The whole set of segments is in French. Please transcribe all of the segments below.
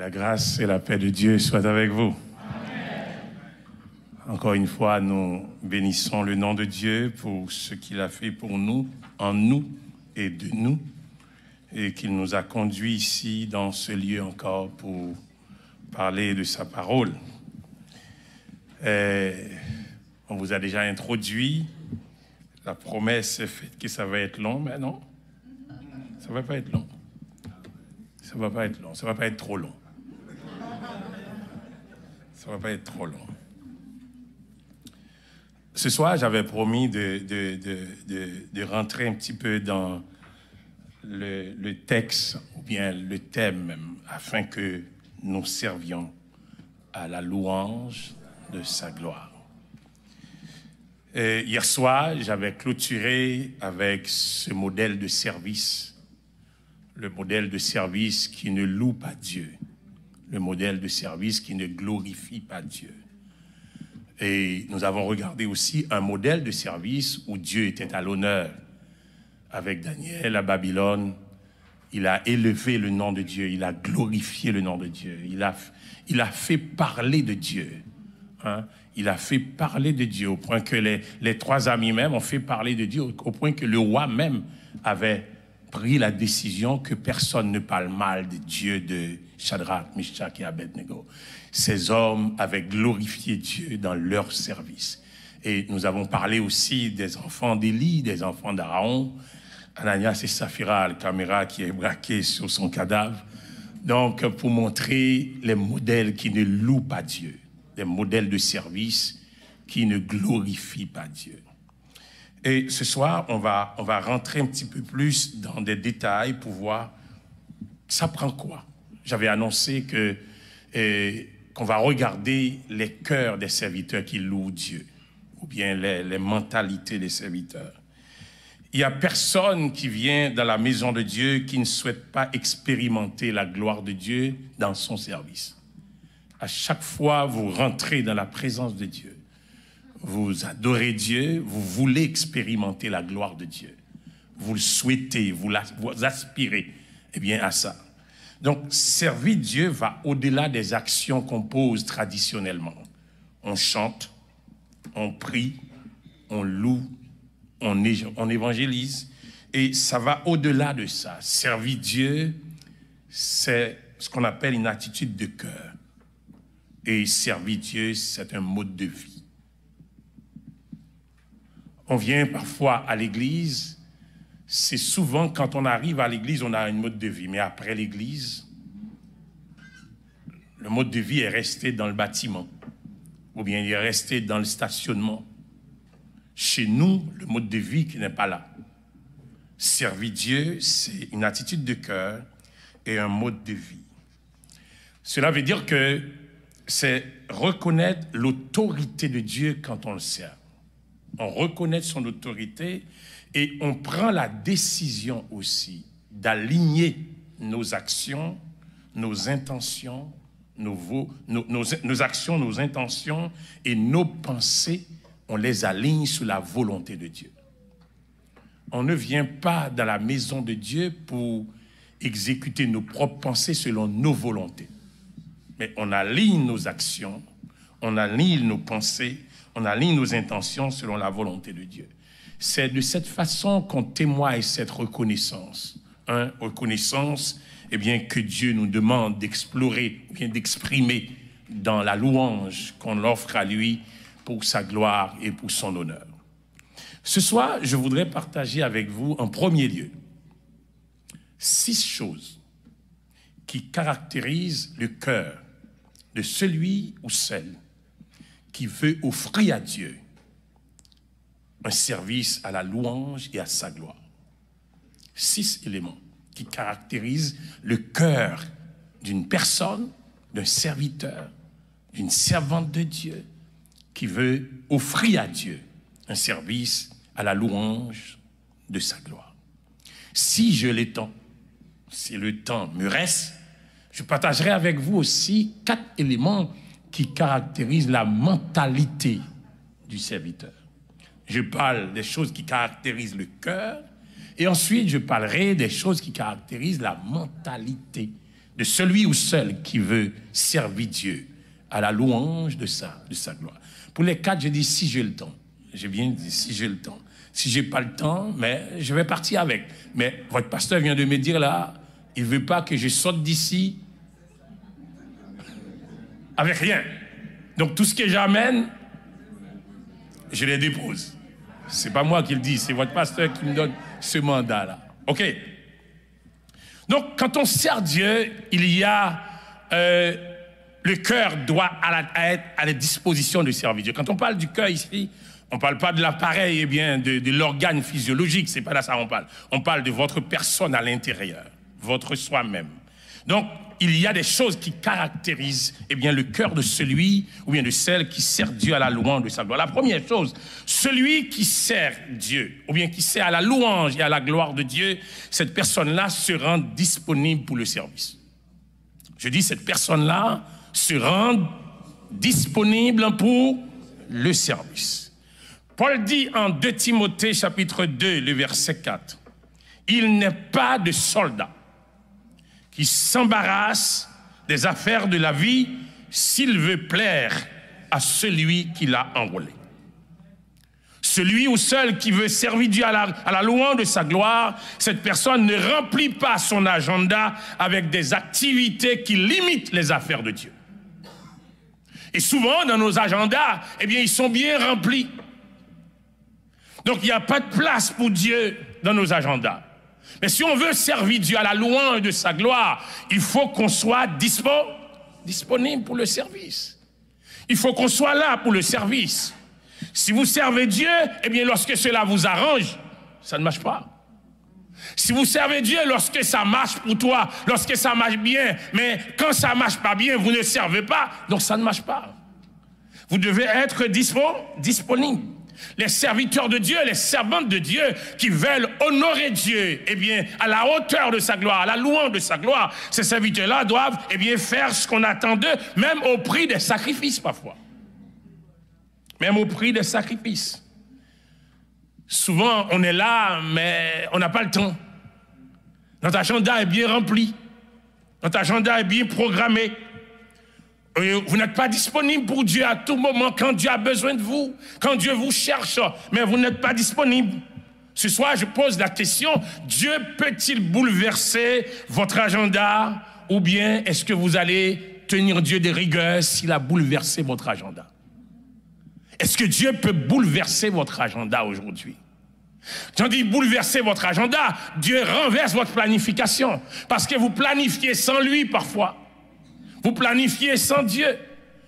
la grâce et la paix de Dieu soient avec vous. Amen. Encore une fois, nous bénissons le nom de Dieu pour ce qu'il a fait pour nous, en nous et de nous, et qu'il nous a conduits ici dans ce lieu encore pour parler de sa parole. On vous a déjà introduit, la promesse est faite que ça va être long, mais non, ça ne va pas être long. Ça ne va pas être long, ça ne va pas être trop long. Ça ne va pas être trop long. Ce soir, j'avais promis de rentrer un petit peu dans le texte, ou bien le thème même, afin que nous servions à la louange de sa gloire. Et hier soir, j'avais clôturé avec ce modèle de service, le modèle de service qui ne loue pas Dieu, le modèle de service qui ne glorifie pas Dieu. Et nous avons regardé aussi un modèle de service où Dieu était à l'honneur. Avec Daniel à Babylone, il a élevé le nom de Dieu, il a glorifié le nom de Dieu, il a fait parler de Dieu. Hein? Il a fait parler de Dieu au point que les trois amis même ont fait parler de Dieu, au point que le roi même avait pris la décision que personne ne parle mal de Dieu de Shadrach, Meshach et Abednego. Ces hommes avaient glorifié Dieu dans leur service. Et nous avons parlé aussi des enfants d'Élie, des enfants d'Aaron, Ananias et Saphira, la caméra qui est braquée sur son cadavre. Donc, pour montrer les modèles qui ne louent pas Dieu, des modèles de service qui ne glorifient pas Dieu. Et ce soir, on va rentrer un petit peu plus dans des détails pour voir ça prend quoi. J'avais annoncé qu'on va regarder les cœurs des serviteurs qui louent Dieu, ou bien les mentalités des serviteurs. Il n'y a personne qui vient dans la maison de Dieu qui ne souhaite pas expérimenter la gloire de Dieu dans son service. À chaque fois, vous rentrez dans la présence de Dieu. Vous adorez Dieu, vous voulez expérimenter la gloire de Dieu. Vous le souhaitez, vous aspirez à ça. Donc, servir Dieu va au-delà des actions qu'on pose traditionnellement. On chante, on prie, on loue, on évangélise, et ça va au-delà de ça. Servir Dieu, c'est ce qu'on appelle une attitude de cœur. Et servir Dieu, c'est un mode de vie. On vient parfois à l'église, c'est souvent quand on arrive à l'église, on a un mode de vie. Mais après l'église, le mode de vie est resté dans le bâtiment, ou bien il est resté dans le stationnement. Chez nous, le mode de vie qui n'est pas là. Servir Dieu, c'est une attitude de cœur et un mode de vie. Cela veut dire que c'est reconnaître l'autorité de Dieu quand on le sert. On reconnaît son autorité et on prend la décision aussi d'aligner nos actions, nos intentions, nos actions, nos intentions et nos pensées, on les aligne sur la volonté de Dieu. On ne vient pas dans la maison de Dieu pour exécuter nos propres pensées selon nos volontés. Mais on aligne nos actions, on aligne nos pensées, on aligne nos intentions selon la volonté de Dieu. C'est de cette façon qu'on témoigne cette reconnaissance. Reconnaissance que Dieu nous demande d'explorer, bien d'exprimer dans la louange qu'on offre à lui pour sa gloire et pour son honneur. Ce soir, je voudrais partager avec vous en premier lieu 6 choses qui caractérisent le cœur de celui ou celle qui veut offrir à Dieu un service à la louange et à sa gloire. 6 éléments qui caractérisent le cœur d'une personne, d'un serviteur, d'une servante de Dieu qui veut offrir à Dieu un service à la louange de sa gloire. Si j'ai le temps, si le temps me reste, je partagerai avec vous aussi 4 éléments qui caractérisent la mentalité du serviteur. Je parle des choses qui caractérisent le cœur et ensuite je parlerai des choses qui caractérisent la mentalité de celui ou celle qui veut servir Dieu à la louange de sa gloire. Pour les 4, je dis si j'ai le temps. J'ai bien dit si j'ai le temps. Si j'ai pas le temps, mais je vais partir avec. Mais votre pasteur vient de me dire là, il veut pas que je sorte d'ici avec rien. Donc tout ce que j'amène, je les dépose. C'est pas moi qui le dis, c'est votre pasteur qui me donne ce mandat-là. OK? Donc, quand on sert Dieu, il y a... le cœur doit être à la disposition de servir Dieu. Quand on parle du cœur ici, on ne parle pas de l'appareil, eh bien, de l'organe physiologique, c'est pas là ça on parle. On parle de votre personne à l'intérieur, votre soi-même. Donc, il y a des choses qui caractérisent eh bien, le cœur de celui ou bien de celle qui sert Dieu à la louange de sa gloire. La première chose, celui qui sert Dieu ou bien qui sert à la louange et à la gloire de Dieu, cette personne-là se rend disponible pour le service. Je dis cette personne-là se rend disponible pour le service. Paul dit en 2 Timothée chapitre 2, le verset 4, « Il n'est pas de soldat qui s'embarrasse des affaires de la vie s'il veut plaire à celui qui l'a enrôlé. Celui ou celle qui veut servir Dieu à la louange de sa gloire, cette personne ne remplit pas son agenda avec des activités qui limitent les affaires de Dieu. Et souvent, dans nos agendas, eh bien, ils sont bien remplis. Donc, il n'y a pas de place pour Dieu dans nos agendas. Mais si on veut servir Dieu à la louange de sa gloire, il faut qu'on soit disponible pour le service. Il faut qu'on soit là pour le service. Si vous servez Dieu, eh bien, lorsque cela vous arrange, ça ne marche pas. Si vous servez Dieu lorsque ça marche pour toi, lorsque ça marche bien, mais quand ça ne marche pas bien, vous ne servez pas, donc ça ne marche pas. Vous devez être disponible. Les serviteurs de Dieu, les servantes de Dieu qui veulent honorer Dieu, eh bien, à la hauteur de sa gloire, à la louange de sa gloire, ces serviteurs-là doivent, eh bien, faire ce qu'on attend d'eux, même au prix des sacrifices parfois. Même au prix des sacrifices. Souvent, on est là, mais on n'a pas le temps. Notre agenda est bien rempli. Notre agenda est bien programmé. Vous n'êtes pas disponible pour Dieu à tout moment quand Dieu a besoin de vous, quand Dieu vous cherche, mais vous n'êtes pas disponible. Ce soir, je pose la question, Dieu peut-il bouleverser votre agenda ou bien est-ce que vous allez tenir Dieu de rigueur s'il a bouleversé votre agenda? Est-ce que Dieu peut bouleverser votre agenda aujourd'hui? Quand on dit bouleverser votre agenda, Dieu renverse votre planification parce que vous planifiez sans lui parfois. Vous planifiez sans Dieu.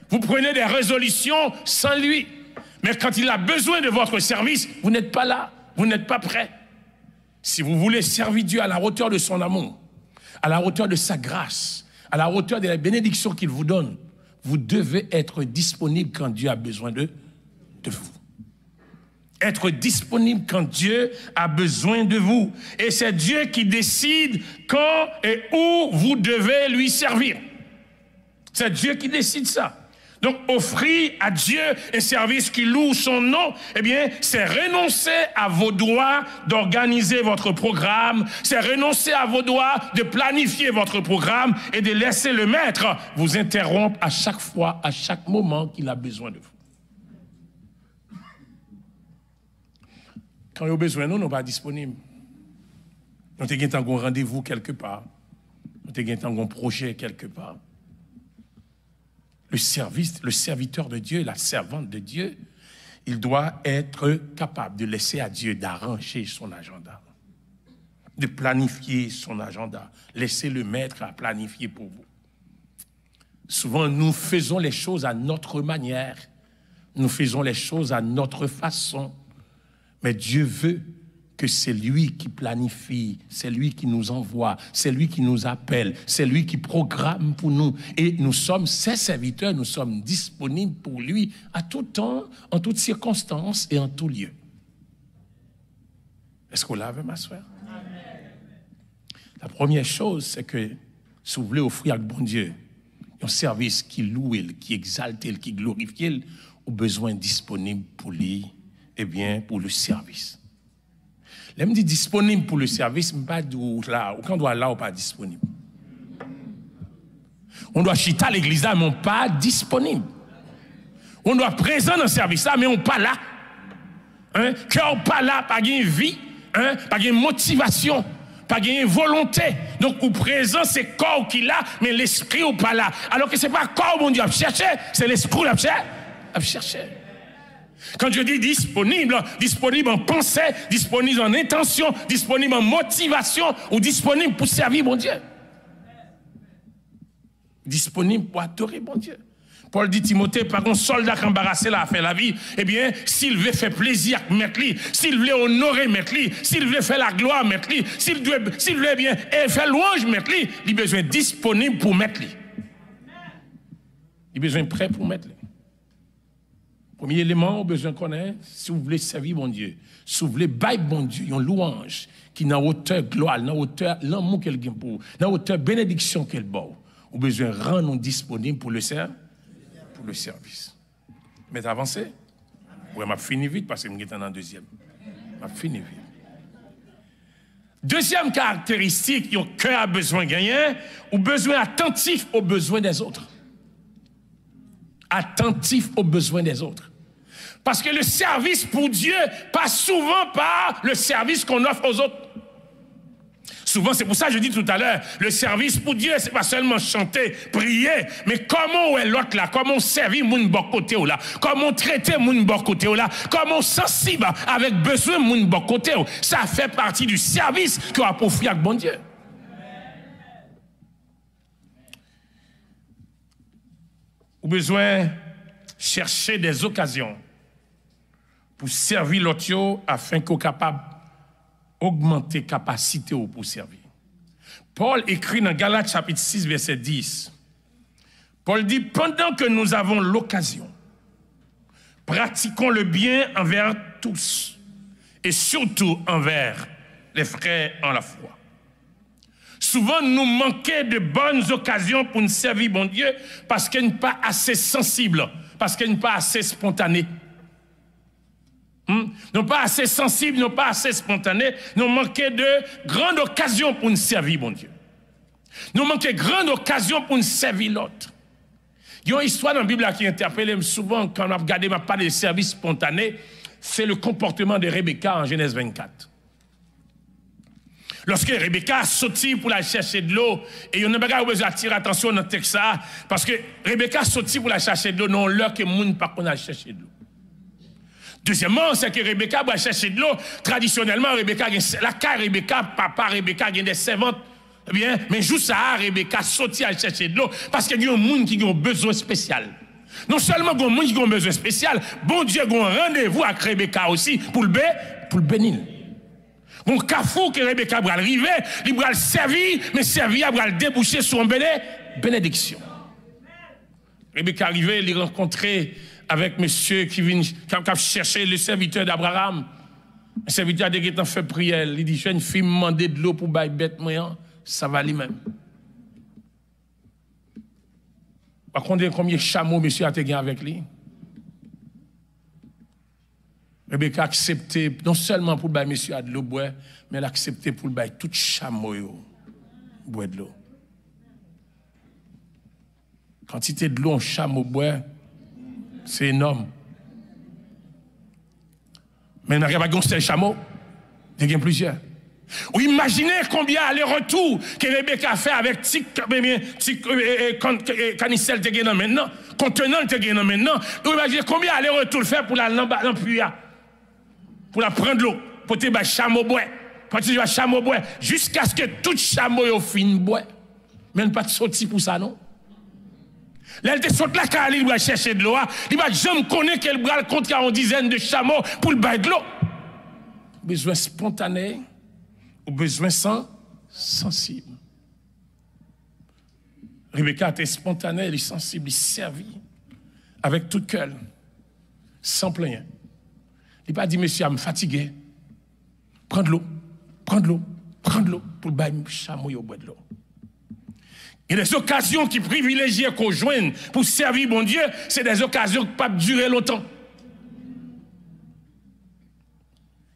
Vous prenez des résolutions sans lui. Mais quand il a besoin de votre service, vous n'êtes pas là. Vous n'êtes pas prêt. Si vous voulez servir Dieu à la hauteur de son amour, à la hauteur de sa grâce, à la hauteur de la bénédiction qu'il vous donne, vous devez être disponible quand Dieu a besoin de vous. Être disponible quand Dieu a besoin de vous. Et c'est Dieu qui décide quand et où vous devez lui servir. C'est Dieu qui décide ça. Donc, offrir à Dieu un service qui loue son nom, eh bien, c'est renoncer à vos droits d'organiser votre programme, c'est renoncer à vos droits de planifier votre programme et de laisser le maître vous interrompre à chaque fois, à chaque moment qu'il a besoin de vous. Quand il a besoin de nous, nous ne sommes pas disponibles. Nous avons un rendez-vous quelque part. Nous avons un projet quelque part. Le serviteur de Dieu, la servante de Dieu, il doit être capable de laisser à Dieu d'arranger son agenda, de planifier son agenda. Laissez le maître à planifier pour vous. Souvent, nous faisons les choses à notre manière. Nous faisons les choses à notre façon. Mais Dieu veut que c'est lui qui planifie, c'est lui qui nous envoie, c'est lui qui nous appelle, c'est lui qui programme pour nous. Et nous sommes ses serviteurs, nous sommes disponibles pour lui à tout temps, en toutes circonstances et en tout lieu. Est-ce qu'on l'a avec ma soeur? La première chose, c'est que si vous voulez offrir à bon Dieu un service qui loue, qui exalte, qui glorifie, au besoin disponible pour lui, eh bien, pour le service. Là, me dit disponible pour le service, mais pas d'où là, ou quand on doit là ou pas disponible. On doit chita l'église là, mais on pas disponible. On doit présent dans le service là, mais on pas là. Hein? Cœur pas là, pas de vie, hein? Pas de motivation, pas de volonté. Donc, au présent, c'est corps qui là, mais l'esprit ou pas là. Alors que c'est pas corps, mon Dieu, à chercher, c'est l'esprit à chercher. Quand je dis disponible, disponible en pensée, disponible en intention, disponible en motivation, ou disponible pour servir mon Dieu. Disponible pour adorer mon Dieu. Paul dit Timothée, par un soldat qui embarrassé là à faire la vie, eh bien, s'il veut faire plaisir à mettre lui, s'il veut honorer mettre lui, s'il veut faire la gloire mettre lui, s'il veut bien faire louange mettre lui, il a besoin disponible pour mettre lui. Il a besoin prêt pour mettre lui. Premier élément, on a besoin de connaître, si vous voulez servir mon Dieu, si vous voulez bailler mon Dieu, une louange qui n'a hauteur gloire, n'a hauteur l'amour qu'elle gagne pour, n'a hauteur bénédiction qu'elle beau. On a besoin de rendre disponible pour le service. Pour le service. Mais avancez. Oui, m'a fini vite parce que je suis dans le deuxième. M'a fini vite. Deuxième caractéristique, que le cœur a besoin de gagner, ou besoin attentif aux besoins des autres. Attentif aux besoins des autres. Parce que le service pour Dieu passe souvent par le service qu'on offre aux autres. Souvent, c'est pour ça que je dis tout à l'heure, le service pour Dieu, c'est pas seulement chanter, prier, mais comment est l'autre là, comment servir mon bon côté là, comment traiter mon bon côté là, comment sensible avec besoin mon bon côté. Ça fait partie du service qu'on a pour offrir avec bon Dieu. Ou besoin chercher des occasions pour servir l'autre afin qu'on soit capable augmenter capacité pour servir. Paul écrit dans Galates chapitre 6 verset 10. Paul dit, pendant que nous avons l'occasion, pratiquons le bien envers tous et surtout envers les frères en la foi. Souvent, nous manquons de bonnes occasions pour nous servir bon Dieu parce qu'elle n'est pas assez sensible, parce qu'elle n'est pas assez spontanée. Non pas assez sensible, non pas assez spontané, nous manquons de grandes occasions pour nous servir, mon Dieu. Nous manquons de grandes occasions pour nous servir l'autre. Il y a une histoire dans la Bible qui interpelle souvent quand on a regardé ma part de service spontané, c'est le comportement de Rebecca en Genèse 24. Lorsque Rebecca a sorti pour aller chercher de l'eau, et il y a besoin d'attirer attention dans le texte, parce que Rebecca a sorti pour aller chercher de l'eau, non l'heure que le monde ne peut pas chercher de l'eau. Deuxièmement, c'est que Rebecca va chercher de l'eau. Traditionnellement, la carte Rebecca, papa Rebecca, il y a des servantes. Eh bien, mais juste ça, Rebecca sortit à chercher de l'eau parce qu'il y a un monde qui a un besoin spécial. Non seulement il y a un monde qui a un besoin spécial, bon Dieu a un rendez-vous avec Rebecca aussi pour le bénir. Donc, carrefour que Rebecca va arriver, il va le servir, mais servir va le déboucher sur une bénédiction. Rebecca arrivait, il rencontrait avec monsieur qui vient chercher le serviteur d'Abraham. Le serviteur de Guétan fait prière. Il dit, j'ai une fille demander de l'eau pour bailler bête moyen, ça va lui-même. Par contre, combien de chameaux monsieur a été gagné avec lui? Rebecca a accepté, non seulement pour bailler monsieur à de l'eau boire, mais elle a accepté pour bailler tout chameau boire de l'eau. Quantité de l'eau en chameau boire, c'est énorme. Mais il n'y a pas de seul chameau. Il y a plusieurs. Ou imaginez combien aller-retour que Rebecca a fait avec canicelle te gagne maintenant, contenant te gagne maintenant. Ou imaginez combien aller-retour faire pour la lampuya, pour la prendre l'eau, pour te battre chameau bois, pour te battre chameau bois, jusqu'à ce que tout chameau ait fini bois. Mais il n'y a pas de sortie pour ça, non? Là, elle te saute la car, il va chercher de l'eau. Il va jamais connaître qu'elle bras contre une dizaine de chameaux pour le bailler de l'eau. Besoin spontané ou besoin sensible. Rebecca était spontanée, elle est sensible, elle servit avec tout cœur, sans plaindre. Il n'a pas dit, monsieur, je me fatigué. Prends de l'eau, prends de l'eau, prends de l'eau pour le bailler chameau au bois de l'eau. Il y a des occasions qui privilégient qu'on joigne pour servir bon Dieu, c'est des occasions qui ne peuvent pas durer longtemps.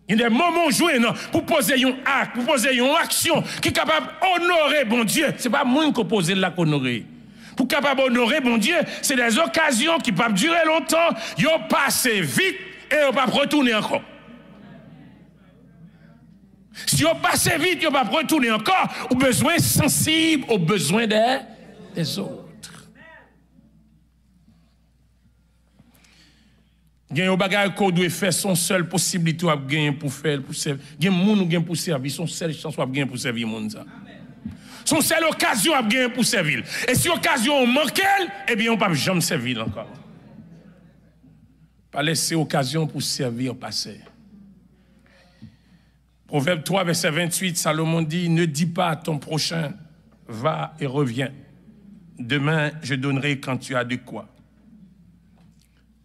Il y a des moments joignent pour poser un acte, pour poser une action qui est capable d'honorer bon Dieu. Ce n'est pas moi qui pose là qu'on honorer. Pour capable honorer mon Dieu, c'est des occasions qui peuvent durer longtemps, ils passent vite et ils ne peuvent pas retourner encore. Si vous passez vite, vous ne pouvez pas retourner encore, vous avez besoin sensible aux besoins des autres. Il y a des bagages qu'on doit faire, son seule possibilité à gagner pour faire, pour servir. Il y a des gens qui gagnent pour servir, son seule chance à gagner pour servir les gens. Son seule occasion à gagner pour servir. Et si l'occasion manque, eh bien, on ne peut jamais servir encore. Pas laisser occasion pour servir passer. Proverbe 3, verset 28, Salomon dit, ne dis pas à ton prochain, va et reviens. Demain, je donnerai quand tu as de quoi.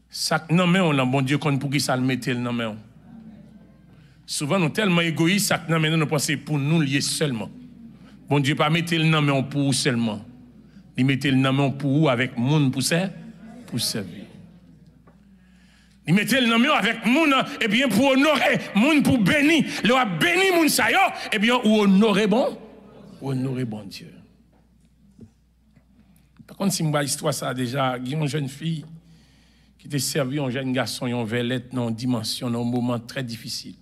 Ça, non, mais on a bon Dieu qu'on pour qui ça le mettait, non, mais on. Souvent, nous sommes tellement égoïstes, ça, non, mais nous pensons pour nous lier seulement. Bon Dieu, pas mettre le nom, mais on pour seulement. Il mettait le nom, mais on pour avec monde pour servir. Il mettait le nom avec moun, et bien pour honorer, moun pour bénir. Le a béni moun sa yo, et bien ou honorer bon Dieu. Par contre, si m'ba histoire ça déjà, il y a une jeune fille qui était servie un jeune garçon, une velette dans une dimension, dans un moment très difficile.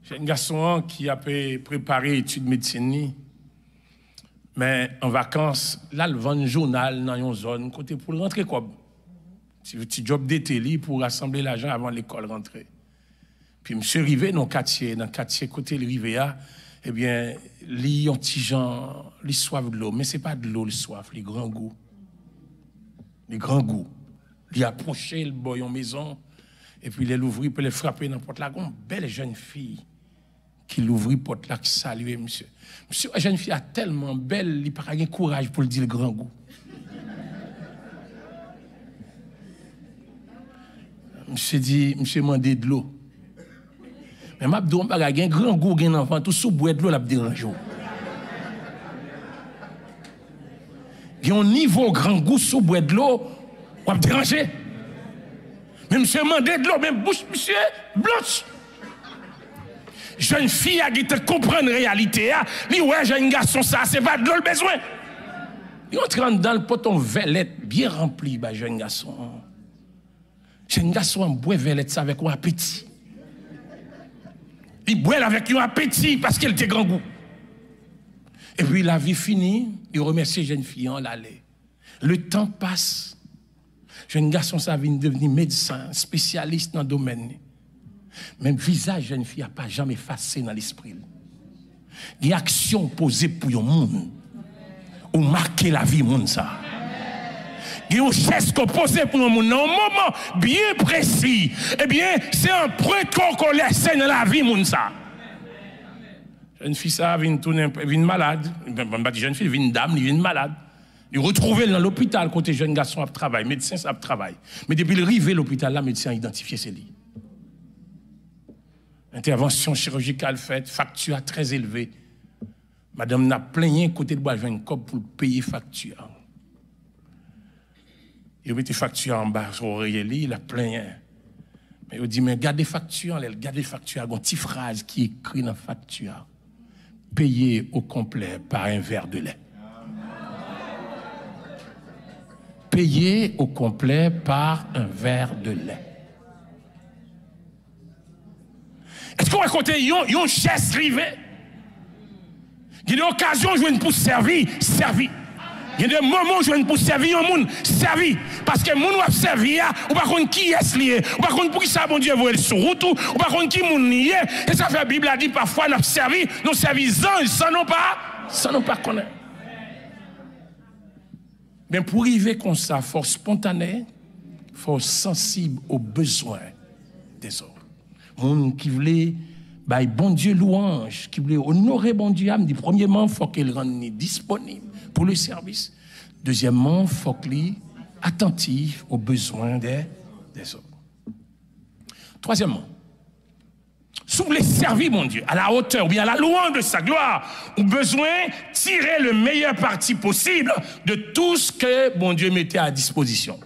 Jeune garçon qui a préparé études de médecine, mais en vacances, là, le vend un journal dans une zone, côté pour rentrer quoi. Si vous petit job d'été pour rassembler l'argent avant l'école rentrée. Puis monsieur arrivé dans le quartier côté le Rivéa, eh bien, li ont petit gens, li soif de l'eau, mais c'est pas de l'eau le soif, les grands goûts. Les grands goûts. Il approché le boy en maison et puis il l'ouvrit pour le frapper dans la porte là, une belle jeune fille qui l'ouvrit porte là qui saluait monsieur. Monsieur, la jeune fille a tellement belle, il n'a pas de courage pour le dire le grand goût. Monsieur dit, monsieur mandé de l'eau. Mais m'a dit, on pas un grand goût, un enfant, tout sous boire de l'eau, la dérange. Il y a un niveau grand goût sous boire de l'eau, on va déranger. Mais monsieur mandé de l'eau, même bouche, monsieur, blanche. Jeune fille a dit, comprendre la réalité, lui, ouais, jeune garçon, ça, c'est pas de l'eau le besoin. Il entre dans le poton velette, bien rempli, bah, jeune garçon. Jeune garçon boit velette avec un appétit. Il boit avec un appétit parce qu'elle était grand goût. Et puis la vie finie, il remercie jeune fille en l'aller. Le temps passe. Jeune garçon ça vient devenir médecin, spécialiste dans le domaine. Même visage jeune fille n'a pas jamais effacé dans l'esprit. Il y a action posée pour le monde. Ou marquer la vie monde ça. Il y a un geste qu'on pose pour le monde, dans un moment bien précis. Eh bien, c'est un point qu'on laisse dans la vie, moun ça. Jeune fille, ça vient malade. Pas jeune fille, vient dame, vient malade. Il retrouve dans l'hôpital, côté jeune garçon à travail, médecin à travail. Mais depuis le rivé l'hôpital, là, médecin a identifié ses lits. Intervention chirurgicale faite, facture très élevée. Madame n'a plaigné côté de bois, un cop pour payer facture. Il a mis des factures en bas sur l'oreiller, il a plaigné. Mais il dit, mais gardez facture, gardez facture, il y a une petite phrase qui est écrite dans la facture. Payé au complet par un verre de lait. Payé au complet par un verre de lait. Est-ce qu'on va compter, il y a un geste rivé? Il y a une occasion pour servir. Il y a des moments où je viens pour servir un monde, servir. Parce que les gens qui servir, ou par contre qui est lié, ou par contre pour qui ça, bon Dieu, vous êtes sur route, ou par contre qui est lié. Et ça fait la Bible a dit parfois, nous servi, nous servisons sans nous pas connaître. Mais pour arriver comme ça, force spontanée, force sensible aux besoins des autres. Gens qui voulaient, bon Dieu louange, qui voulaient honorer bon Dieu, dit premièrement, il faut qu'il rende disponible pour le service. Deuxièmement, il faut qu'il soit attentif aux besoins des autres. Troisièmement, si vous voulez servir mon Dieu à la hauteur ou bien à la louange de sa gloire, vous avez besoin de tirer le meilleur parti possible de tout ce que bon Dieu mettait à disposition.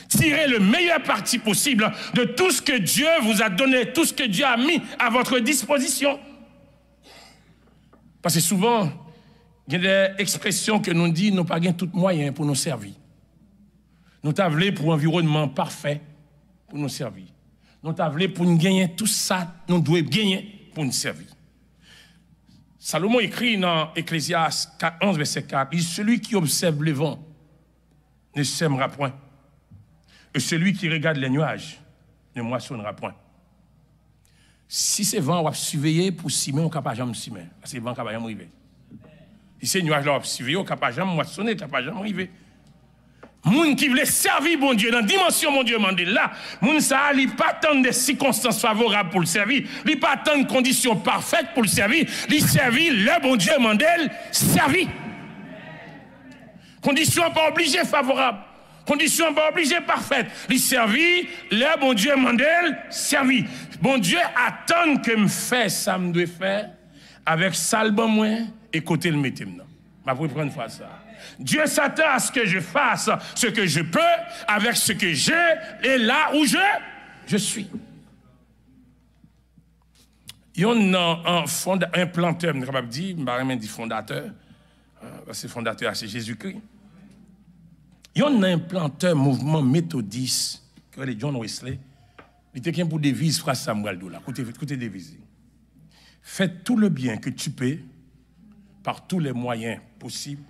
Tirez le meilleur parti possible de tout ce que Dieu vous a donné, tout ce que Dieu a mis à votre disposition. Parce que souvent, Il y a des expressions que nous disons, nous n'avons pas tout moyen pour nous servir. Nous t'avons pour un environnement parfait pour nous servir. Nous t'avons pour nous gagner tout ça, nous devons gagner pour nous servir. Salomon écrit dans Ecclésiaste 11, verset 4, « Celui qui observe le vent ne sèmera point, et celui qui regarde les nuages ne moissonnera point. » Si c'est vent, on va surveiller pour simer, on ne peut pas jamais simer. Parce que le vent ne peut pas jamais arriver. Si c'est nuage, on va surveiller, on ne peut pas jamais moissonner, on ne peut pas jamais arriver. Moun qui voulait servir bon Dieu dans la dimension mon Dieu mandé là, moun ça il pas tant de circonstances favorables pour le servir, il pas tant de conditions parfaites pour le servir, il servir le bon Dieu mandé servir. Conditions pas obligées favorables, conditions pas obligées parfaites, il servir le bon Dieu mandé servir. Bon Dieu attend que me fait ça me doit faire avec salbon moins et côté le mettre maintenant. Ma pour prendre fois ça. Dieu s'attend à ce que je fasse ce que je peux avec ce que j'ai et là où je suis. Il y a un planteur, je ne pas dire, je dis fondateur, parce que fondateur c'est Jésus-Christ. Il y a un planteur mouvement méthodiste, que est John Wesley, il était pour devise phrase Samuel Doula. Écoutez devise. Fais tout le bien que tu peux par tous les moyens possibles,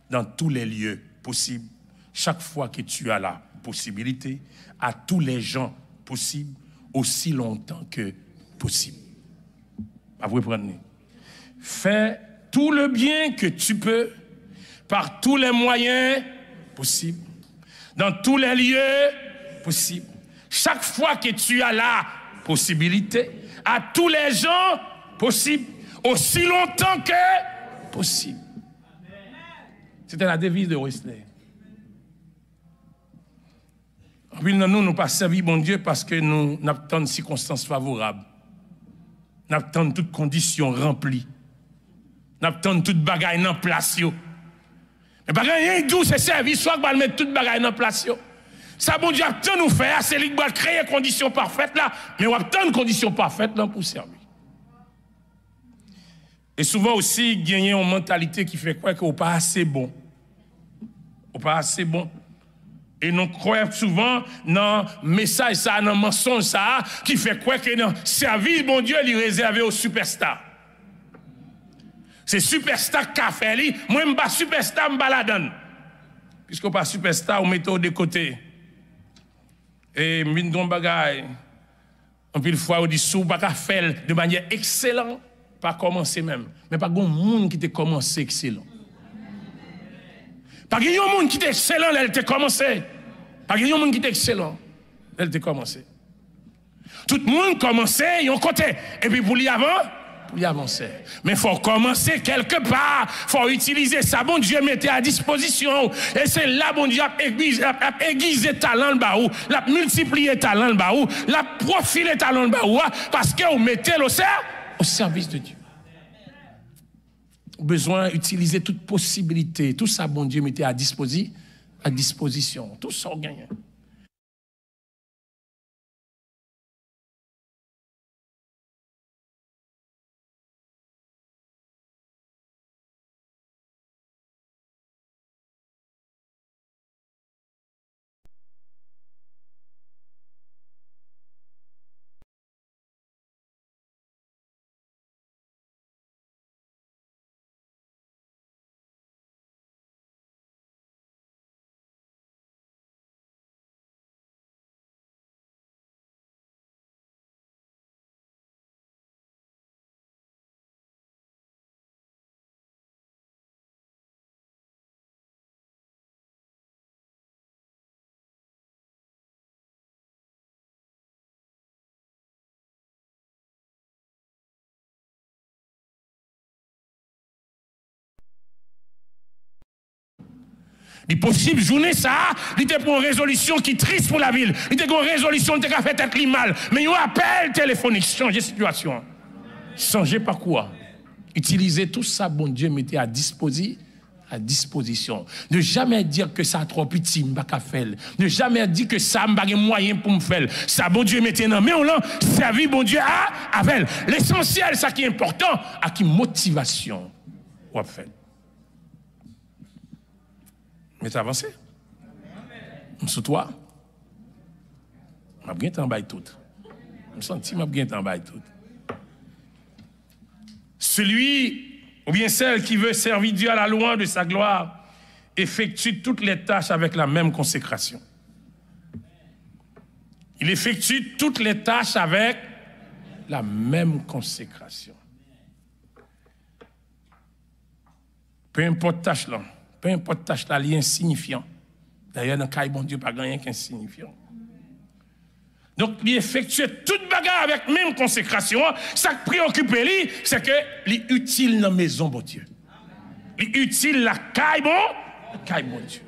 dans tous les lieux possibles, chaque fois que tu as la possibilité, à tous les gens possibles, aussi longtemps que possible. Vous comprenez? Fais tout le bien que tu peux, par tous les moyens possibles, dans tous les lieux possibles, chaque fois que tu as la possibilité, à tous les gens possibles, aussi longtemps que possible. C'était la devise de Wesley. Puis nous n'avons pas servi bon Dieu parce que nous n'avons de circonstances favorables. Nous avons toutes conditions remplies. Nous avons toutes bagailles dans place. Mais pas rien d'où c'est service, soit que mettre toutes bagailles dans place. Ça bon Dieu attend nous faire, c'est lui qui va créer conditions parfaites là, mais on attend conditions parfaites là pour servir. Et souvent aussi, gagner une mentalité qui fait quoi qu'on n'est pas assez bon. On n'est pas assez bon. Et nous croyons souvent dans le message, ça, dans le mensonge, ça, qui fait quoi que dans le service, bon Dieu, il est réservé aux superstars. C'est superstar qui a fait, moi, je ne suis pas superstar, je ne balade. Puisque pas superstar, on met de côté. Et mine de bagaille, en plus, fois, on dit, sous, pas faire de manière excellente. Pas commencer même, mais pas grand monde qui t'a commencé excellent. Pas grand monde qui t'a excellent, elle t'a commencé. Pas grand monde qui t'a excellent, elle t'a commencé. Tout le monde commençait, ils ont côté. Et puis pour y avancer. Mais il faut commencer quelque part, il faut utiliser ça. Bon Dieu mettez à disposition. Et c'est là, bon Dieu a aiguisé talent le baou, l'a multiplié talent le baou, l'a profilé talent le baou, parce que vous mettez le au service de Dieu. Besoin d'utiliser toute possibilité, tout ça, bon Dieu, mettez à disposition. Tout ça, on gagne. Il est possible, journée ça, il était pour une résolution qui est triste pour la ville. Il était pour une résolution qui a fait être mal. Mais il y a un appel téléphonique, changer la situation. Changer par quoi? Utiliser tout ça, bon Dieu, mettez à disposition. Ne jamais dire que ça a trop petit, je ne peux pas faire. Ne jamais dire que ça n'a pas de moyen pour me faire. Ça, bon Dieu, mettez dans mais on l'a servi, bon Dieu, avec. L'essentiel, ça qui est important, à qui motivation on va faire. Mais tu avancé. Sous toi. Je bien en bas tout. Je me sens que je bien en bas tout. Celui ou bien celle qui veut servir Dieu à la louange de sa gloire effectue toutes les tâches avec la même consécration. Il effectue toutes les tâches avec la même consécration. Peu importe tâche là, il est insignifiant. D'ailleurs, dans le cas bon Dieu, pas rien qu'insignifiant. Donc, il effectue toute bagarre avec même consécration. Ça qui préoccupe lui, c'est que il utile dans la maison, bon Dieu. Il utile la caille, bon Dieu.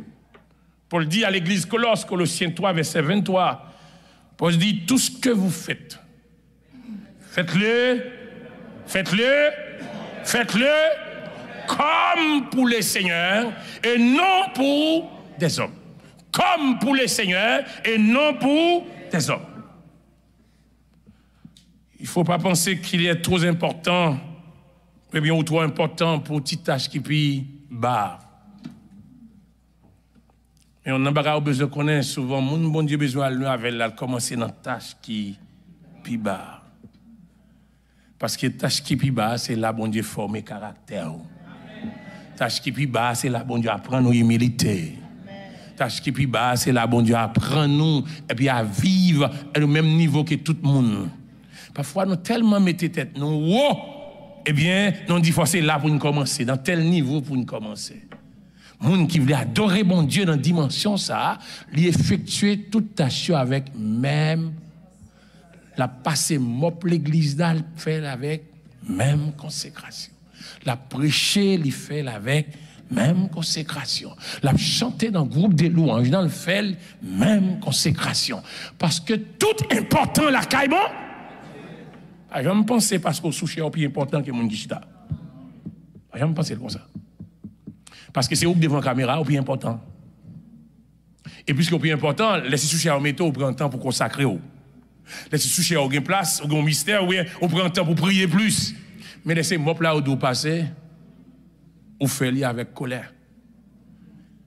Paul dit à l'église Colosse, Colossiens 3, verset 23, Paul dit, tout ce que vous faites, faites-le comme pour les seigneurs et non pour des hommes. Comme pour les seigneurs et non pour des hommes. Il ne faut pas penser qu'il est trop important, ou trop important pour une petite tâche qui puis bas. Et on a besoin de connaître souvent, mon bon Dieu besoin de avec commencer dans une tâche qui puis bas. Parce que tâche qui puis bas, c'est là bon Dieu former caractère. Tâche qui puis bas, c'est là bon Dieu apprend nos humilité. Tâche qui puis bas, c'est là bon Dieu apprend nous et puis à vivre au même niveau que tout le monde. Parfois nous tellement mettons tête nous, wow, eh bien, nous dit c'est là pour nous commencer, dans tel niveau pour nous commencer. Moun qui voulait adorer bon Dieu dans dimension ça, lui effectuer toute tâche avec même la passer mop l'église d'Al fait avec même consécration. La prêcher lui fait avec même consécration. La chanter dans le groupe des louanges dans le fait même consécration. Parce que tout important la caille bon. Je me pensais parce qu'on souche au plus important que mon guichita. Je me pensais comme ça. Parce que c'est où devant la caméra au plus important. Et puisque au plus important, laissez soucher au métaux, on prend le temps pour consacrer. Laissez soucher au gain place, au gain mystère, on prend le temps pour prier plus. Mais laissez mop là où doit passer, ou fait avec colère.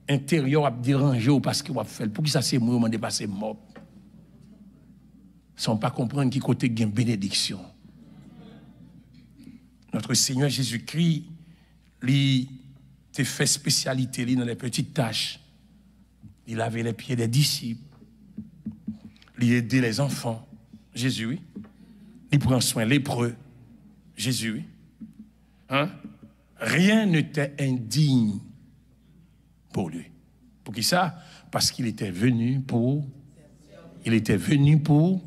Intérieur a dérangé parce que vous fait. Pour qui ça c'est moi, on m'a dépassé mop. Sans pas comprendre qui côté gain bénédiction. Notre Seigneur Jésus-Christ, lui, te fait spécialité dans les petites tâches. Il lavait les pieds des disciples. Il aidait les enfants. Jésus, oui. Il prend soin des lépreux. Jésus, oui. Hein? Rien n'était indigne pour lui. Pour qui ça? Parce qu'il était venu pour. Il était venu pour.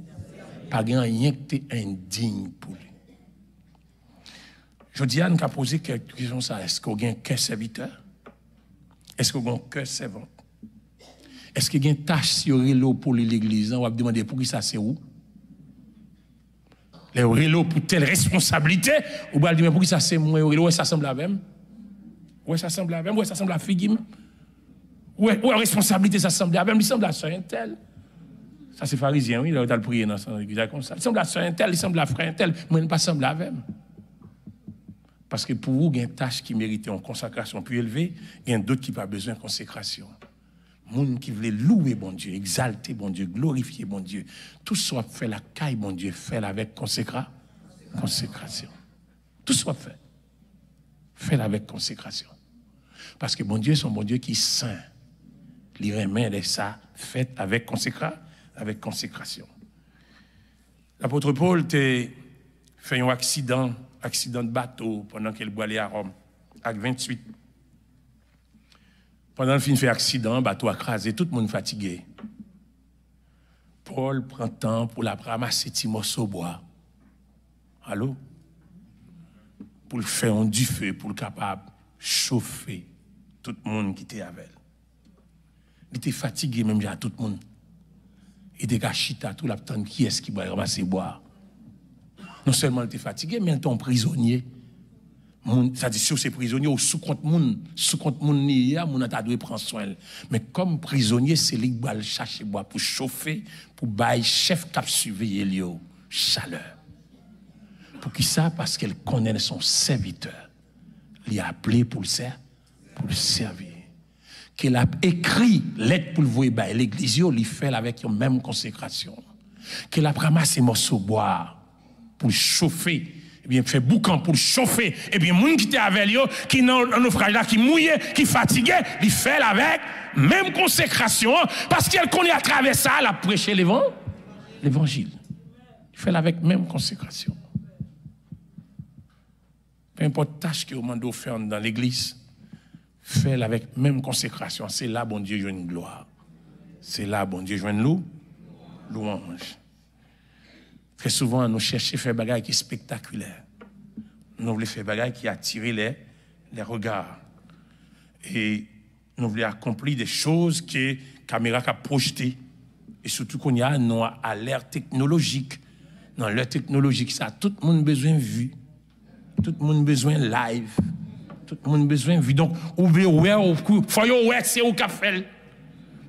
Pas rien qui était indigne pour lui. Je dis à nous poser quelques questions. Est-ce qu'on a un cœur serviteur? Est-ce qu'on a un cœur servant? Est-ce qu'il y a une tâche sur l'eau pour l'église? On va demander pour qui ça c'est où? Les relos pour telle responsabilité? Ou va dire pour qui ça c'est moi? Où ça semble la même? Où ça semble la même? Où ça semble la figure? Où la responsabilité ça semble la même? Il semble la soeur tel. Ça c'est pharisien, oui, il a prié dans son église comme ça. Il semble la soeur tel, il semble la frère tel, moi il ne pas semble la même. Parce que pour vous, il y a une tâche qui mérite une consacration plus élevée, il y a d'autres qui n'ont pas besoin de consécration. Moun qui voulait louer bon Dieu, exalter bon Dieu, glorifier bon Dieu, tout soit fait la caille bon Dieu, fait avec consécration. Tout soit fait. Fait avec consécration. Parce que bon Dieu, c'est un bon Dieu qui est saint. Il remet de ça, fait avec consécration. L'apôtre Paul a fait un accident de bateau pendant qu'il boit aller à Rome, acte 28. Pendant le film fait accident, bateau a crasé, tout le monde fatigué. Paul prend temps pour la ramasser petit morceau de bois. Allô? Pour le faire du feu, pour le capable chauffer tout le monde qui était avec elle. Il était fatigué même à tout le monde. Il était cachita tout l'attendre qui est-ce qui va ramasser bois. Non seulement il était fatigué, mais il était un prisonnier. Ça dit sur ces prisonniers, au sous-compte moun, moun a dû prendre soin. Mais comme prisonnier, c'est lui qui va chercher bois pour chauffer, pour bailler chef cap surveiller lui chaleur. Pour qui ça? Parce qu'elle connaît son serviteur. Il a appelé pour le servir. qu'il a écrit lettre pour le voir l'église, il fait avec une même consécration. Qu'il a ramassé morceau bois pour chauffer, et bien fait boucan pour chauffer, et bien moun qui était avec lui, qui dans un naufrage là, qui mouillé, qui fatigué, il fait avec même consécration, parce qu'elle connaît à travers ça, elle a prêché l'évangile. Il fait avec même consécration. Peu importe tâche que vous demandez de faire dans l'église, fait avec même consécration. C'est là, bon Dieu, joue une gloire. C'est là, bon Dieu, joue une louange. Très souvent, nous cherchons à faire des choses qui sont spectaculaires. Nous voulons faire des choses qui attirent les regards. Et nous voulons accomplir des choses que la caméra a projetées. Et surtout qu'on y a à l'ère technologique. Dans l'ère technologique, ça, tout le monde a besoin de vue. Tout le monde a besoin de live. Tout le monde a besoin de vue. Donc, il faut que c'est au café.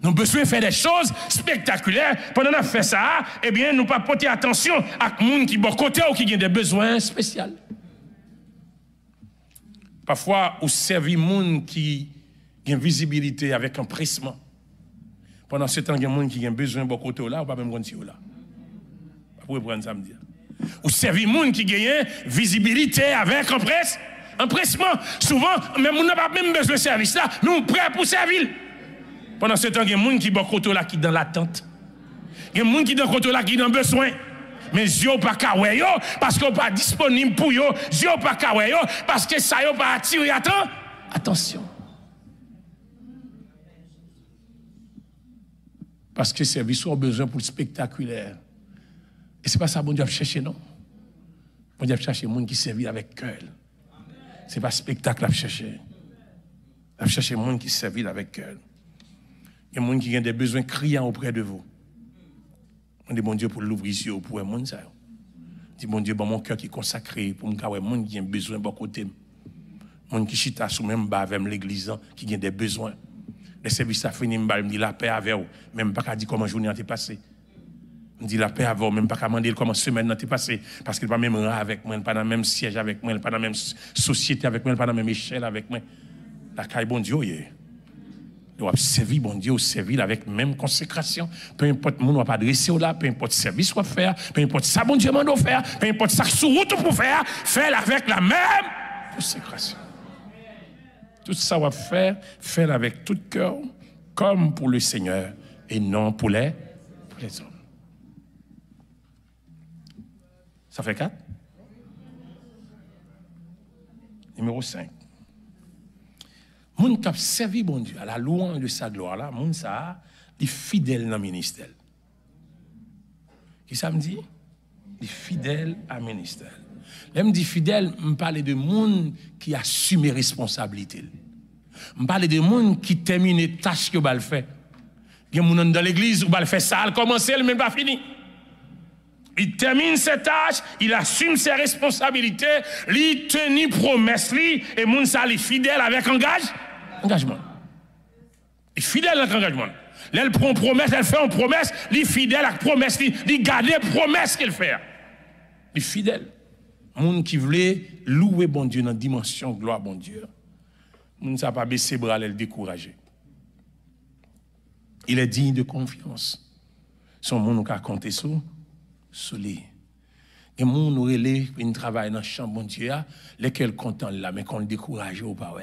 Nous avons besoin de faire des choses spectaculaires. Pendant qu'on fait ça, eh bien, nous ne pas porter attention à les gens qui sont de côté ou qui ont des besoins spéciaux. Parfois, on servent les gens qui ont une visibilité avec empressement. Pendant ce temps, il y a des gens qui ont besoin de côté là, ou pas même de côté là. Vous pouvez prendre ça me dire. Ou servez les gens qui ont une visibilité avec empressement. Souvent, même on n'a pas même besoin de service là, nous sommes prêts pour servir. Pendant ce temps, il y a des gens qui sont côté là qui dans l'attente. Il y a des gens qui sont côté là qui ont besoin. Mais ils ne pas kawé parce qu'ils ne sont pas disponibles pour eux. Ils ne pas kawé parce que ça n'a pas attiré attention. Parce que les services ont besoin pour le spectaculaire. Et ce n'est pas ça que bon Dieu a cherché, non? Bon Dieu a cherché les gens qui servent avec cœur. Ce n'est pas spectacle qu'il a cherché. Il a cherché les gens qui servent avec cœur. Il y a des gens qui ont des besoins criants auprès de vous. On dit bon Dieu pour l'ouvrir les yeux pour les gens. Dit bon Dieu, bon mon cœur qui est consacré pour me dire les gens qui ont besoin de bon côté. Les gens qui chita sous même bas avec l'église qui ont des besoins. Les services à fini, me dit la paix avec vous. Même pas qu'à dire comment journée a passé. Me dit la paix avec vous, même pas qu'à demander comment semaine a passé. Parce qu'il n'est pas même rang avec moi, il n'est pas dans le même siège avec moi, il n'est pas dans la même société avec moi, il n'est pas dans la même échelle avec moi. La caille bon Dieu, nous avons servi bon Dieu, servi avec même consécration. Peu importe mon va pas adresser là, peu importe service qu'on faire, peu importe ça bon Dieu m'a faire, peu importe ça sous route pour faire, faire avec la même consécration. Tout ça va faire avec tout cœur, comme pour le Seigneur et non pour les hommes. Ça fait 4. Numéro 5. Moun qui a servi bon Dieu à la louange de sa gloire là, moun ça est fidèle dans le ministère. Qui ça me dit? Il est fidèle à ministère. Là me dit fidèle, me parle de moun qui assume les responsabilités. Me parle de moun qui termine les tâches que va le faire. Il y a moun dans l'église où va le faire ça, il commence mais pas fini. Il termine ses tâches, il assume ses responsabilités, il tenit promesse et moun ça est fidèle avec engagement. Il est fidèle avec engagement. Là, elle prend une promesse, elle fait une promesse, il est fidèle avec promesse, il garde la promesse qu'il fait. Il est fidèle. Moun qui voulait louer bon Dieu dans la dimension gloire bon Dieu. Moun ça pas baisser bras, elle décourager. Il est digne de confiance. Son monde qui a compté sur lui. Et mon nous relève une travail dans le champ bon Dieu lesquels content là mais qu'on le décourage au pas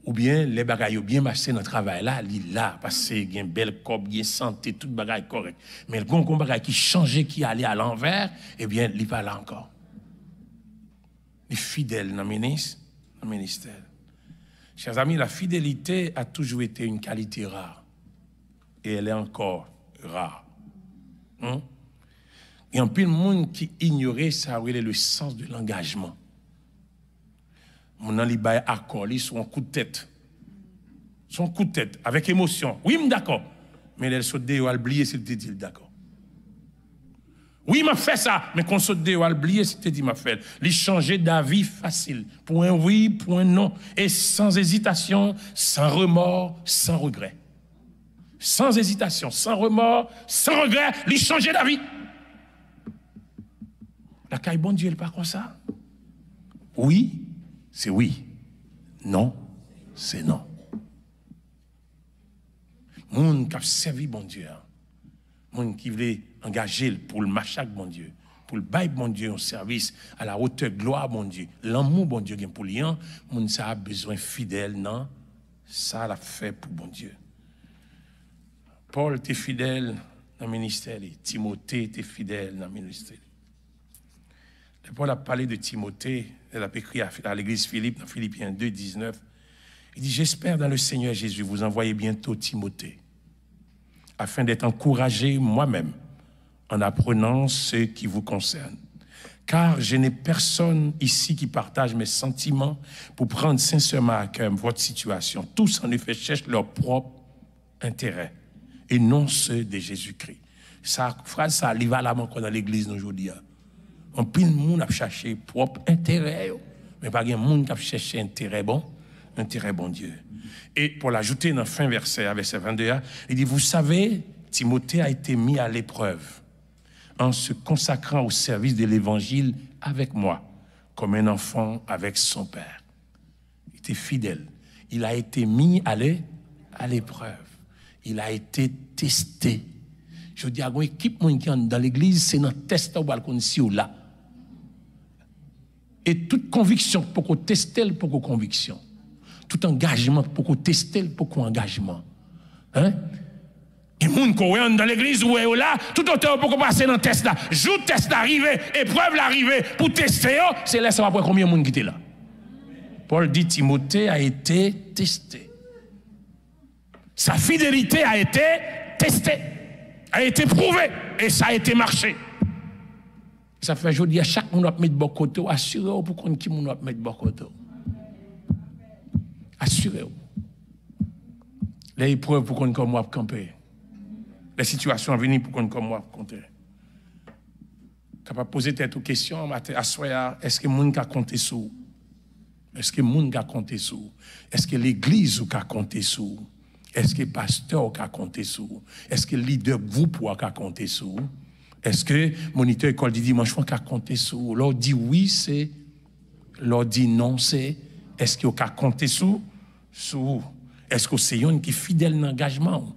ou bien les bagailles bien marché dans le travail là il là parce que il une belle corps bien santé toute bagaille correct mais le gon bagaille qui changeait qui allait à l'envers eh bien il pas là encore. Il est fidèle dans le ministère. Chers amis, la fidélité a toujours été une qualité rare et elle est encore rare. Il y a un peu de monde qui ignorait ça, le sens de l'engagement. Mon ali bail accord, sur un coup de tête. Son coup de tête, avec émotion. Oui, d'accord. Mais elle saute de oublier s'il te dit d'accord. Oui, m'a fait ça, mais qu'on saute de oublier s'il te dit m'a fait. Il changer d'avis facile. Point oui, point non. Et sans hésitation, sans remords, sans regret. Sans hésitation, sans remords, sans regret, il changer d'avis. La caille bon Dieu, elle pas comme ça. Oui, c'est oui. Non, c'est non. Moun qui a servi bon Dieu. Moun qui voulait engager pour le machac bon Dieu. Pour le bail bon Dieu en service à la hauteur gloire bon Dieu. L'amour bon Dieu pour lui. Moun ça a besoin fidèle, non? Ça l'a fait pour bon Dieu. Paul était fidèle dans le ministère. Timothée était fidèle dans le ministère. Paul a parlé de Timothée, il a écrit à l'église Philippe, dans Philippiens 2, 19. Il dit, j'espère dans le Seigneur Jésus, vous envoyez bientôt Timothée, afin d'être encouragé moi-même en apprenant ce qui vous concerne. Car je n'ai personne ici qui partage mes sentiments pour prendre sincèrement à cœur votre situation. Tous, en effet, cherchent leur propre intérêt et non ceux de Jésus-Christ. Sa phrase, ça arrive à la main dans l'église aujourd'hui. On pile monde a cherché propre intérêt, mais pas un monde qui a cherché intérêt bon Dieu. Et pour l'ajouter dans le fin verset 22, il dit, vous savez, Timothée a été mis à l'épreuve en se consacrant au service de l'évangile avec moi, comme un enfant avec son père. Il était fidèle. Il a été mis à l'épreuve. Il a été testé. Je dis à une équipe qui est dans l'église, c'est dans le test au balcon ici ou là. Et toute conviction pour qu'on teste pour qu'on conviction. Tout engagement pour qu'on teste pour qu'on engagement. Hein? Et les gens qui sont dans l'église ou là, tout autant pour qu'on passe dans le test là. Joue test arrivé, épreuve l'arrivée pour tester, c'est là ça va prendre combien de monde qui était là. Paul dit Timothée a été testé. Sa fidélité a été testée, a été prouvée et ça a été marché. Ça fait aujourd'hui à chaque monde doit mettre bon côté, assurez-vous pour qu'on qui doit mettre bon côté. Assurez-vous. Les épreuves pour qu'on comme moi camper. Les situations à venir pour qu'on comme moi compter. Capable poser tête aux questions à soir, est-ce que monde a compté sur? Est-ce que monde a compté sur? Est-ce que l'église a compté sur? Est-ce que le pasteur a compté sur? Est-ce que le leader groupe a compté sur? Est-ce que moniteur école dit dimanche a compté sur? L'on dit oui, c'est. L'on dit non, c'est. Est-ce qu'il a compté sur? Est-ce que c'est un qui est fidèle dans l'engagement?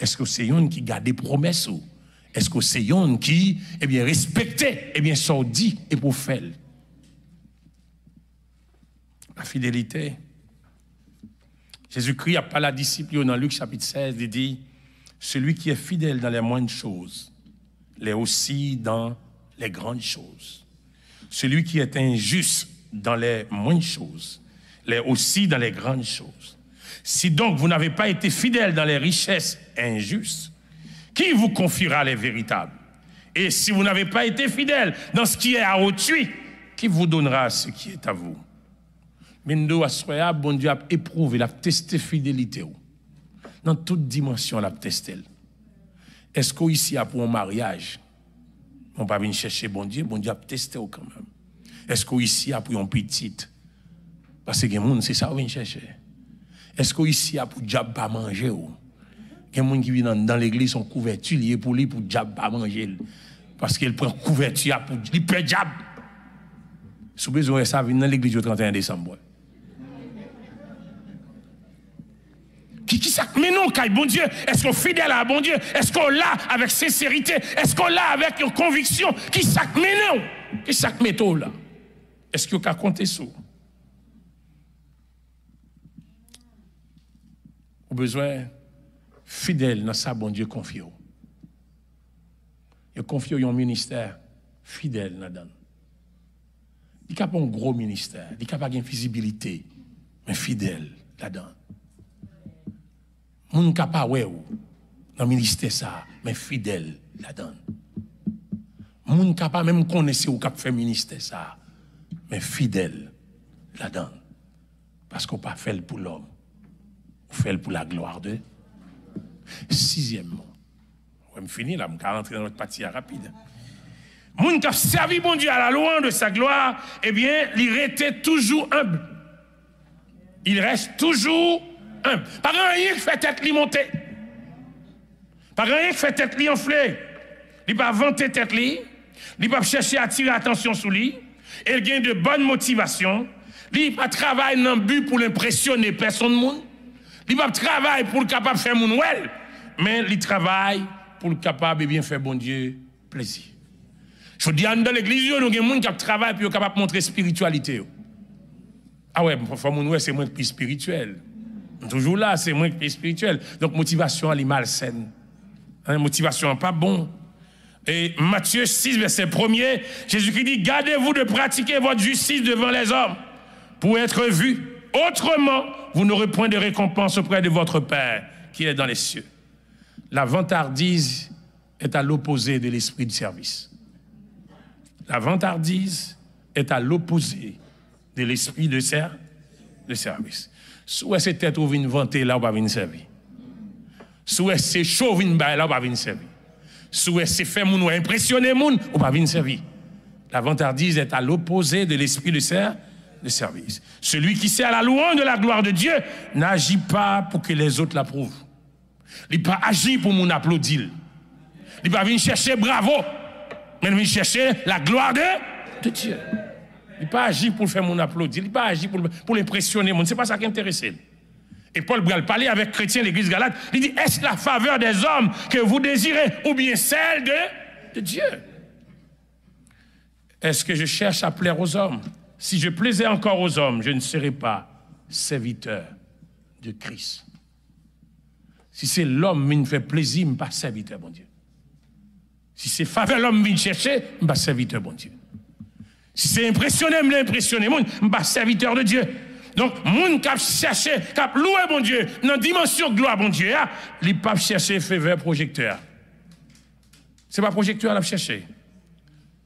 Est-ce que c'est un qui garde des promesses? Est-ce que c'est un qui respecté, ça dit et pour faire? La fidélité. Jésus-Christ a parlé à la disciple dans Luc chapitre 16, il dit, celui qui est fidèle dans les moindres choses, l'est aussi dans les grandes choses. Celui qui est injuste dans les moindres choses, l'est aussi dans les grandes choses. Si donc vous n'avez pas été fidèle dans les richesses injustes, qui vous confiera les véritables? Et si vous n'avez pas été fidèle dans ce qui est à autrui, qui vous donnera ce qui est à vous? Mais nous, à bon Dieu a éprouvé, il a testé fidélité. Dans toute dimension, il a testé. Est-ce qu'ici, pour un mariage, on ne va pas venir chercher bon Dieu a testé quand même. Est-ce qu'ici, pour un petit, parce que les gens, c'est ça qu'on vient chercher. Est-ce qu'ici, pour diable pas manger? Il y a des gens qui viennent dans l'église, sont couverture liée pour lui, pour diable pas manger. Parce qu'il prend couverture pour lui, perd diable. Si vous besoin de ça, venez dans l'église le 31 décembre. Qui ça? Mais non, bon Dieu, est-ce qu'on est fidèle à bon Dieu? Est-ce qu'on l'a avec sincérité? Est-ce qu'on l'a avec une conviction? Qui ça? Mais non! Qui ça met là? Est-ce qu'on a compté sur? Au besoin fidèle dans ça, bon Dieu confie. Il confie un ministère fidèle là-dedans. Il n'y a pas un gros ministère, il n'y a pas une visibilité, mais fidèle là-dedans. Moun ka pa wè ou dans ministère ça, mais fidèle là-dedans. Moun ka pa même connaisse ou k'ap fait ministère ça, mais fidèle là-dedans. Parce qu'on pas fait pour l'homme, on fait pour la gloire de. Sixièmement, on va me finir là, on va rentrer dans notre partie rapide. Moun qui a servi bon Dieu à la louange de sa gloire, il restait toujours humble. Il reste toujours humble. Pas rien qui fait tête li monter. Pas rien qui fait tête li enfler. Il pas vanter tête li. Il pas chercher à attirer attention sur lui. Il gagne de bonnes motivations. Il pas travailler dans le but pour l'impressionner personne monde. Il pas travailler pour le capable faire mon well. mais il travaille pour le capable et bien faire bon Dieu plaisir. Je dis dans l'église, nous avons des gens qui travaillent pour capable montrer spiritualité. Ah ouais, c'est moins plus spirituel. Toujours là, c'est moins plus spirituel. Donc motivation elle est malsaine. Motivation pas bon. Et Matthieu 6, verset 1er, Jésus-Christ dit, gardez-vous de pratiquer votre justice devant les hommes pour être vus. Autrement, vous n'aurez point de récompense auprès de votre Père qui est dans les cieux. La vantardise est à l'opposé de l'esprit de service. La vantardise est à l'opposé de l'esprit de service. Soit c'est tête ou vient vanter là, ou pas venir servir. Soit c'est chaud, vient bailler là, ou pas venir servir. Soit c'est faire moun ou impressionner moun, ou pas venir servir. La vantardise est à l'opposé de l'esprit de service. Celui qui sert à la louange de la gloire de Dieu n'agit pas pour que les autres l'approuvent. Il ne pas agir pour moun applaudir. Il ne pas venir chercher bravo, mais il vient chercher la gloire de Dieu. Il ne pas agir pour faire mon applaudir, il ne pas agir pour l'impressionner. Ce n'est pas ça qui intéresse. Et Paul Bral parlait avec chrétiens de l'église Galate. Il dit, est-ce la faveur des hommes que vous désirez ou bien celle de Dieu? Est-ce que je cherche à plaire aux hommes? Si je plaisais encore aux hommes, je ne serais pas serviteur de Christ. Si c'est l'homme qui me fait plaisir, je ne suis pas serviteur, bon Dieu. Si c'est faveur l'homme qui me cherche, je ne suis pas serviteur, bon Dieu. Si c'est impressionné, je l'impressionner, je ne suis pas serviteur de Dieu. Donc, moun qui cherche, qui loué bon Dieu, dans la dimension gloire bon Dieu, il pas chercher faveur projecteur. C'est pas projecteur à chercher.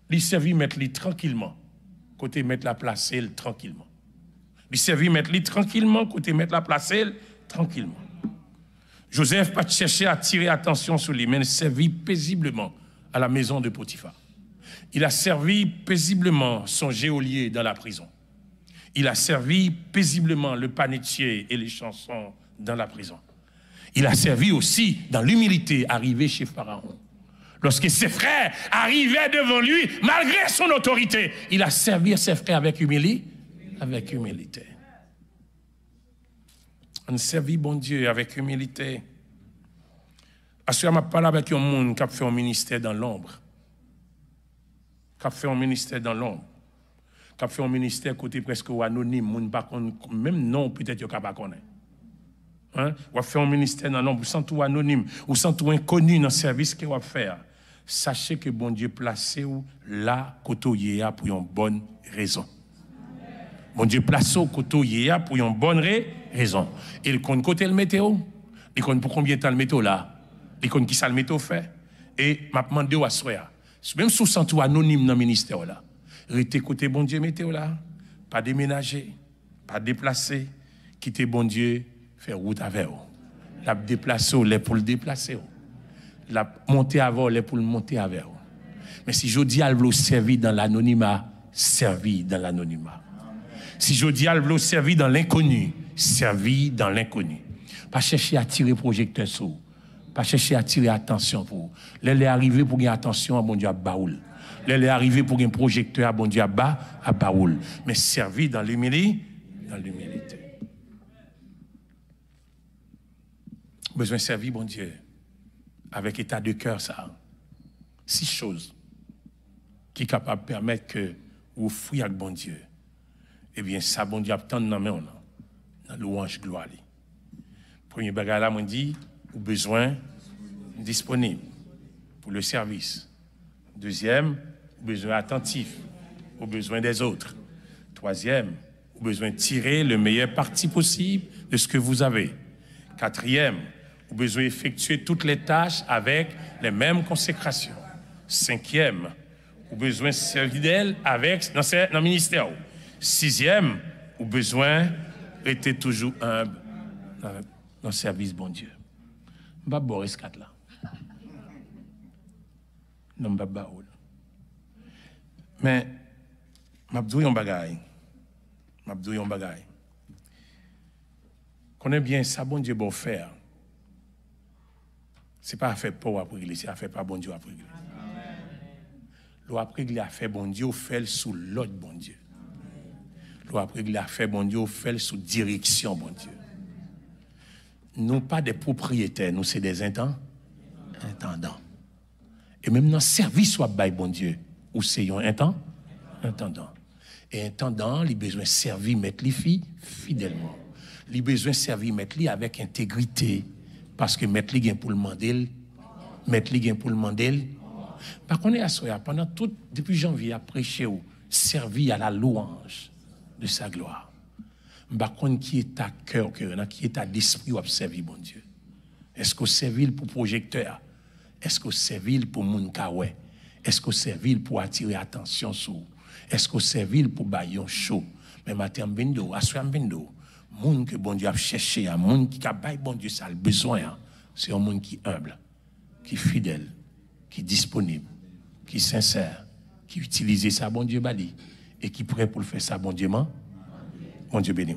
Il servit mettre lui tranquillement, côté mettre la place tranquillement. Il servit mettre lui tranquillement, côté mettre la place tranquillement. Joseph pas chercher à attirer attention sur lui, mais il servit paisiblement à la maison de Potiphar. Il a servi paisiblement son geôlier dans la prison. Il a servi paisiblement le panetier et les chansons dans la prison. Il a servi aussi dans l'humilité arrivé chez Pharaon. Lorsque ses frères arrivaient devant lui, malgré son autorité, il a servi ses frères avec humilité. On servit bon Dieu avec humilité. Parce que je parle avec un monde qui a fait un ministère dans l'ombre. Qui a fait un ministère dans l'ombre. Qui a fait un ministère côté presque anonyme, même non, peut-être qu'il n'y a pas connaître. Ou a fait un ministère dans l'ombre, sans tout anonyme, ou sans tout inconnu dans le service qu'il va faire. Sachez que bon Dieu placé là, côté pour une bonne raison. Bon Dieu placé au côté pour une bonne raison. Il compte côté le météo, il compte pour combien de temps le météo là, il compte qui ça le météo fait. Et m'a demandé à soir, même sous sans tout anonyme dans le ministère là. Restez côté bon Dieu météo là, pas déménager, pas déplacer, quitter bon Dieu, faire route avec vous. La déplacer les pour le déplacer. La monter avec les pour le monter avec vous. Mais si je dis à vous servir dans l'anonymat, servi dans l'anonymat. Si je dis à vous servir dans l'inconnu, servi dans l'inconnu. Pas chercher à tirer projecteur sur vous. Pas chercher à tirer attention pour vous. Les arriver pour gagner attention à bon Dieu à baoul. Les arriver pour un projecteur à bon Dieu à baoul. Mais servi dans l'humilité. Besoin de servir bon Dieu avec état de cœur ça. 6 choses qui sont capables de permettre que vous fouillez avec bon Dieu. Eh bien, ça, bon Dieu, attend dans la dans louange gloire. Premier bagage là, on dit, ou besoin disponible pour le service. Deuxième, besoin attentif aux besoins des autres. Troisième, besoin de tirer le meilleur parti possible de ce que vous avez. Quatrième, besoin d'effectuer toutes les tâches avec les mêmes consécrations. Cinquième, besoin de servir fidèle avec dans le ministère. Sixième, besoin d'être toujours humble dans le service bon Dieu. Je ne vais pas Boris 4 là. Non, je ne vais pas. Mais, je vais vous dire un bagage. Connais bien ça, bon Dieu, bon faire. Ce n'est pas à faire pour après l'église, c'est à faire pas bon Dieu après l'église. L'eau après l'église a fait bon Dieu, fait sous l'autre bon Dieu. L'eau après l'église a fait bon Dieu, fait sous direction bon Dieu. nous pas des propriétaires, nous c'est des intendants. Et même dans le service soit bail bon Dieu, ou c'est un intendant. Et intendant, il a besoin de servir mettre les filles fidèlement. Il a besoin de servir mettre les avec intégrité parce que mettre les pour le demander, mettre les pour le demander. Par contre, pendant tout depuis janvier à prêcher ou servir à la louange de sa gloire. Par contre, qui est à cœur, qui est à l'esprit ou servir bon Dieu. Est-ce qu'on servit pour projecteur? Est-ce qu'on servit pour moun kawe? Est-ce qu'on servit pour attirer attention sur? Est-ce qu'on servit pour bailler chaud? Mais matin bindo, assoir bindo, moun que bon Dieu a cherché, un moun qui a baillé bon Dieu ça le besoin, c'est un moun qui humble, qui fidèle, qui disponible, qui sincère, qui utilise ça bon Dieu bali et qui prêt pour le faire ça bon Dieu béni.